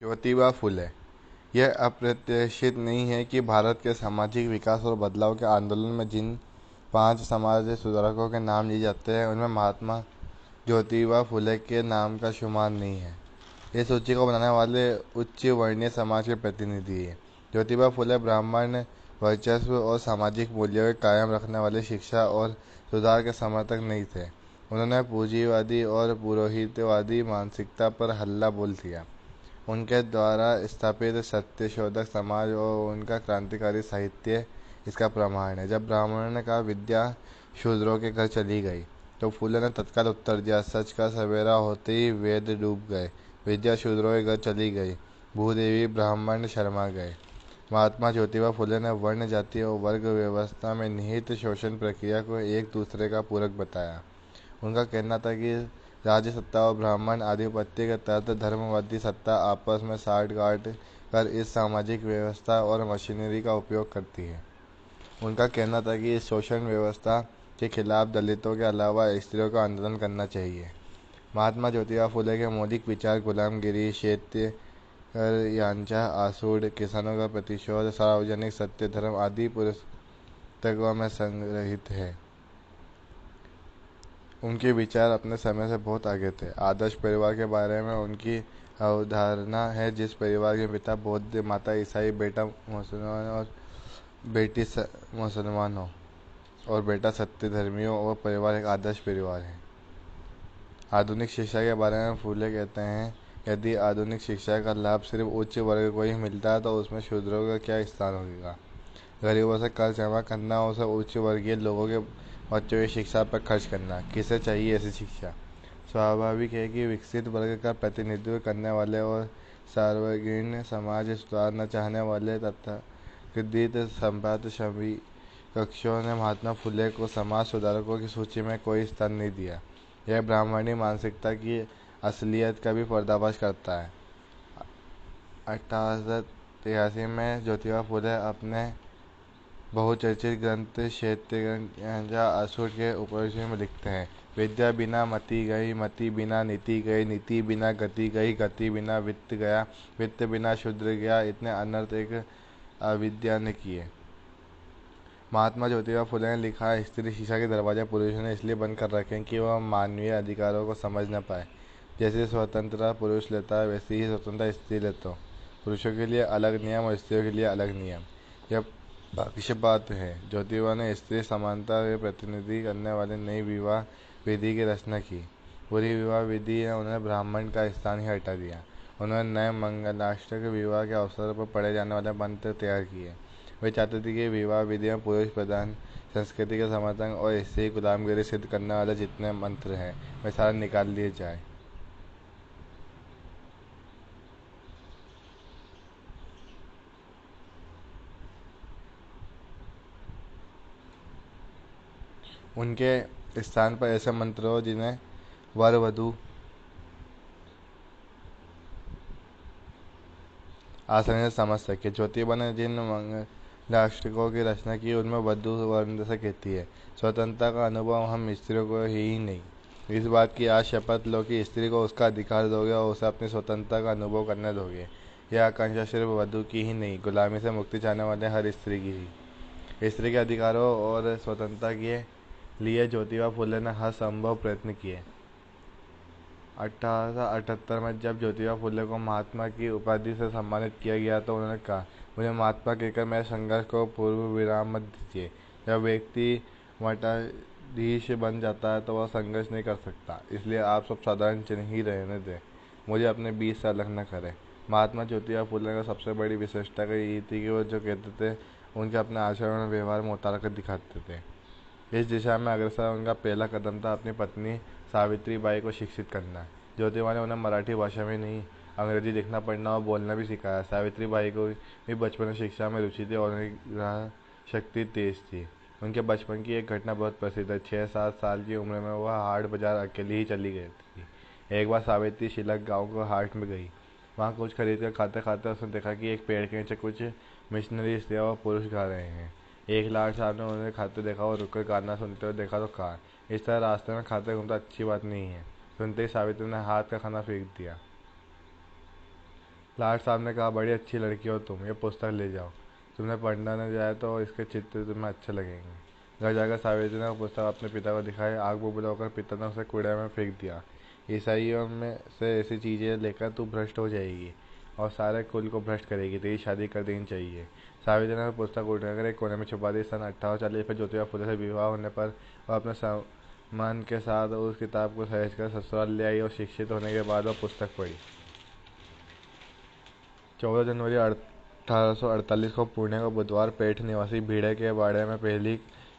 ज्योतिबा फुले। यह अप्रत्याशित नहीं है कि भारत के सामाजिक विकास और बदलाव के आंदोलन में जिन 5 समाज सुधारकों के नाम लिए जाते हैं उनमें महात्मा ज्योतिबा फुले के नाम का शुमार नहीं है। इस सूची को बनाने वाले उच्च वर्णीय समाज के प्रतिनिधि हैं। ज्योतिबा फुले ब्राह्मण वर्चस्व और सामाजिक मूल्यों को कायम रखने वाली शिक्षा और सुधार के समर्थक नहीं थे। उन्होंने पूंजीवादी और पुरोहितवादी मानसिकता पर हल्ला बोल दिया। उनके द्वारा स्थापित सत्यशोधक समाज और उनका क्रांतिकारी साहित्य इसका प्रमाण है। जब ब्राह्मणों ने कहा विद्या शूद्रों के घर चली गई, तो फूले ने तत्काल उत्तर दिया, सच का सवेरा होते ही वेद डूब गए। विद्या शूद्रों के घर चली गई, भूदेवी ब्राह्मण शर्मा गए। महात्मा ज्योतिबा फुले ने वर्ण, जाति और वर्ग व्यवस्था में निहित शोषण प्रक्रिया को एक दूसरे का पूरक बताया। उनका कहना था कि राज्य सत्ता और ब्राह्मण आधिपत्य के तहत धर्मवादी सत्ता आपस में साठ-गांठ कर इस सामाजिक व्यवस्था और मशीनरी का उपयोग करती है। उनका कहना था कि इस शोषण व्यवस्था के खिलाफ दलितों के अलावा स्त्रियों का आंदोलन करना चाहिए। महात्मा ज्योतिबा फुले के मौलिक विचार गुलामगिरी, क्षेत्रीय यांचा, आसूड़, किसानों का प्रतिशोध, सार्वजनिक सत्य, धर्म आदि पुस्तकों में संग्रहित है। उनके विचार अपने समय से बहुत आगे थे। आदर्श परिवार के बारे में उनकी अवधारणा है, जिस परिवार के पिता बौद्ध, माता ईसाई, बेटा मुसलमान और बेटी मुसलमान हो और बेटा सत्यधर्मी हो, वह परिवार एक आदर्श परिवार है। आधुनिक शिक्षा के बारे में फूले कहते हैं, यदि आधुनिक शिक्षा का लाभ सिर्फ उच्च वर्ग को ही मिलता है तो उसमें शूद्रों का क्या स्थान होगा। गरीबों से कर्ज जमा करना, उसे उच्च वर्गीय लोगों के बच्चों की शिक्षा पर खर्च करना, किसे चाहिए ऐसी शिक्षा। स्वाभाविक है कि विकसित वर्ग का प्रतिनिधित्व करने वाले और सार्वजनिक समाज सुधारना चाहने वाले तथाकथित संपादशाही कक्षों ने महात्मा फुले को समाज सुधारकों की सूची में कोई स्थान नहीं दिया। यह ब्राह्मणी मानसिकता की असलियत का भी पर्दाफाश करता है। 1883 में ज्योतिबा फुले अपने बहुचर्चित ग्रंथ क्षेत्रीय आसूड़ के उपनिषद में लिखते हैं, विद्या बिना मति गई, मति बिना नीति गई, नीति बिना गति गई, गति बिना वित्त गया, वित्त बिना शूद्र गया। इतने अनर्थ एक अविद्या ने किए। महात्मा ज्योतिबा फुले ने लिखा, स्त्री शिक्षा के दरवाजे पुरुषों ने इसलिए बंद कर रखे हैं कि वह मानवीय अधिकारों को समझ न पाए। जैसे स्वतंत्रता पुरुष लेता है, वैसी ही स्वतंत्रता स्त्री लेता हो। पुरुषों के लिए अलग नियम और स्त्रियों के लिए अलग नियम, यह पक्षपात है। ज्योतिबा ने स्त्री समानता के प्रतिनिधि करने वाली नई विवाह विधि की रचना की। बुरी विवाह विधि ने उन्हें ब्राह्मण का स्थान ही हटा दिया। उन्होंने नए मंगलाष्टक विवाह के अवसर पर पढ़े जाने वाले मंत्र तैयार किए। वे चाहते थे कि विवाह विधि में पुरुष प्रधान संस्कृति के समर्थन और स्त्री गुलामगिरी सिद्ध करने वाले जितने मंत्र हैं वे सारे निकाल लिए जाए। उनके स्थान पर ऐसे मंत्र हो जिन्हें वर वधु आसानी से समझ सके। ज्योतिबा ने जिन मंगलाष्टकों की रचना की उनमें वधु वर्ण से कहती है, स्वतंत्रता का अनुभव हम स्त्रियों को ही नहीं। इस बात की आज शपथ लो कि स्त्री को उसका अधिकार दोगे और उसे अपनी स्वतंत्रता का अनुभव करने दोगे। यह आकांक्षा सिर्फ वधु की ही नहीं, गुलामी से मुक्ति चाहने वाले हर स्त्री की ही। स्त्री के अधिकारों और स्वतंत्रता के लिए ज्योतिबा फुले ने हर संभव प्रयत्न किए। 1878 में जब ज्योतिबा फुले को महात्मा की उपाधि से सम्मानित किया गया तो उन्होंने कहा, मुझे महात्मा कहकर मेरे संघर्ष को पूर्व विराम मत दीजिए। जब व्यक्ति मठाधीश बन जाता है तो वह संघर्ष नहीं कर सकता, इसलिए आप सब साधारण चिन्ह ही रहने दें, मुझे अपने बीच से अलग न करें। महात्मा ज्योतिबा फुले का सबसे बड़ी विशेषता यही थी कि वो जो कहते थे उनके अपने आचरण और व्यवहार में उतार कर दिखाते थे। इस दिशा में अग्रसर उनका पहला कदम था अपनी पत्नी सावित्रीबाई को शिक्षित करना। ज्योतिबा ने उन्हें मराठी भाषा में नहीं, अंग्रेजी लिखना, पढ़ना और बोलना भी सिखाया। सावित्रीबाई को भी बचपन में शिक्षा में रुचि थी और उनकी ग्रह शक्ति तेज थी। उनके बचपन की एक घटना बहुत प्रसिद्ध है। 6-7 साल की उम्र में वह हाट बाजार अकेली ही चली गई थी। एक बार सावित्री शिलक गाँव को हाट में गई। वहाँ कुछ खरीद कर खाते खाते उसने देखा कि एक पेड़ के नीचे कुछ मिशनरी स्त्रियाँ और पुरुष गा रहे हैं। एक लाट साहब ने उन्हें खाते देखा और रुककर गाना सुनते हुए देखा तो कहा, इस तरह रास्ते में खाते घूमना अच्छी बात नहीं है। सुनते ही सावित्री ने हाथ का खाना फेंक दिया। लाट साहब ने कहा, बड़ी अच्छी लड़की हो तुम, ये पुस्तक ले जाओ, तुमने पढ़ना न जाए तो इसके चित्र तुम्हें अच्छे लगेंगे। घर जाकर सावित्री ने वो पुस्तक अपने पिता को दिखाई। आग बबूला होकर पिता ने उसे कूड़े में फेंक दिया। ईसाइयों में से ऐसी चीज़ें लेकर तू भ्रष्ट हो जाएगी और सारे कुल को भ्रष्ट करेगी, तेरी शादी कर देनी चाहिए। सावित्री ने पुस्तक उठाकर एक कोने में छुपा दी। सन 1840 में ज्योतिबा फुले से विवाह होने पर वह अपने सामान के साथ उस किताब को सहेजकर ससुराल ले आई और शिक्षित होने के बाद वह पुस्तक पढ़ी। 14 जनवरी 1848 को पुणे को बुधवार पेठ निवासी भिड़े के बाड़े में पहली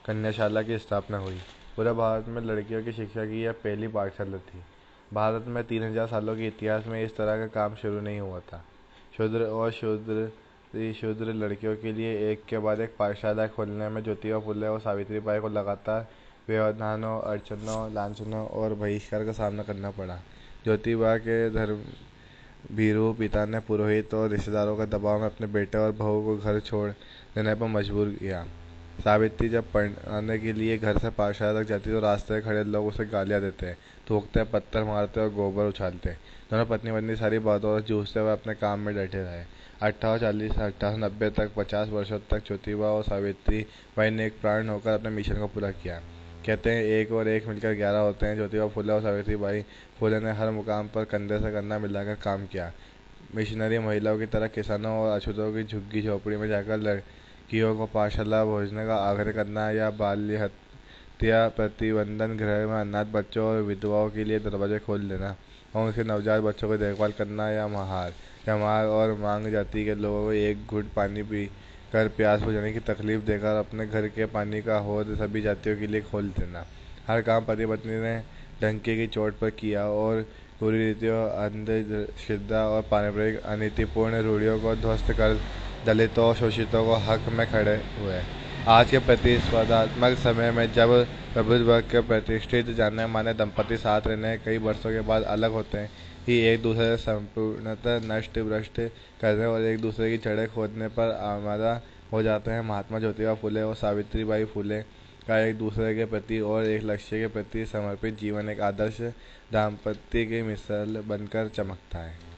कन्याशाला की स्थापना हुई। पूरे भारत में लड़कियों की शिक्षा की यह पहली पाठशाला थी। भारत में 3000 सालों के इतिहास में इस तरह का काम शुरू नहीं हुआ था। शूद्र और शूद्र लड़कियों के लिए एक के बाद एक पाठशाला खोलने में ज्योतिबा फुले और सावित्रीबाई को लगातार व्यवधानों, अड़चनों, लांछनों और बहिष्कार का सामना करना पड़ा। ज्योतिबा के धर्म भीरू पिता ने पुरोहित और रिश्तेदारों के दबाव में अपने बेटे और बहू को घर छोड़ देने पर मजबूर किया। सावित्री जब पढ़ने के लिए घर से पाठशाला तक जाती तो रास्ते में खड़े लोग उसे गालियां देते, थूकते, पत्थर मारते और गोबर उछालते। दोनों पत्नी पत्नी सारी बातों से जूझते हुए अपने काम में डटे रहे। 1840 से 1890 तक 50 वर्षों तक ज्योतिबा और सावित्री बाई ने एक प्राण होकर अपने मिशन को पूरा किया। कहते हैं 1 और 1 मिलकर 11 होते हैं। ज्योतिबा फुले और सावित्रीबाई फुले ने हर मुकाम पर कंधे से कंधा मिलाकर काम किया। मिशनरी महिलाओं की तरह किसानों और अछूतों की झुग्गी झोपड़ी में जाकर लड़कियों को पाठशाला भेजने का आग्रह करना या बाल्य हत्या प्रतिबंधन गृह में अनाथ बच्चों और विधवाओं के लिए दरवाजे खोल देना और उनके नवजात बच्चों की देखभाल करना या महार, चमार और मांग जाति के लोगों को एक घूंट पानी पी कर प्यास बुझाने की तकलीफ देकर अपने घर के पानी का हौद सभी जातियों के लिए खोल देना। हर काम पति पत्नी ने डंके की चोट पर किया और पूरी रीतियों, अंधश्रद्धा और पारंपरिक अनीतिपूर्ण रूढ़ियों को ध्वस्त कर दलितों और शोषितों को हक में खड़े हुए। आज के प्रतिस्पर्धात्मक समय में जब प्रबुद्ध के प्रतिष्ठित जाने माने दंपति साथ रहने कई वर्षों के बाद अलग होते हैं ही एक दूसरे से संपूर्णतः नष्ट भ्रष्ट करने और एक दूसरे की जड़ें खोदने पर आमादा हो जाते हैं, महात्मा ज्योतिबा फुले और सावित्रीबाई फुले का एक दूसरे के प्रति और एक लक्ष्य के प्रति समर्पित जीवन एक आदर्श दाम्पत्य की मिसाल बनकर चमकता है।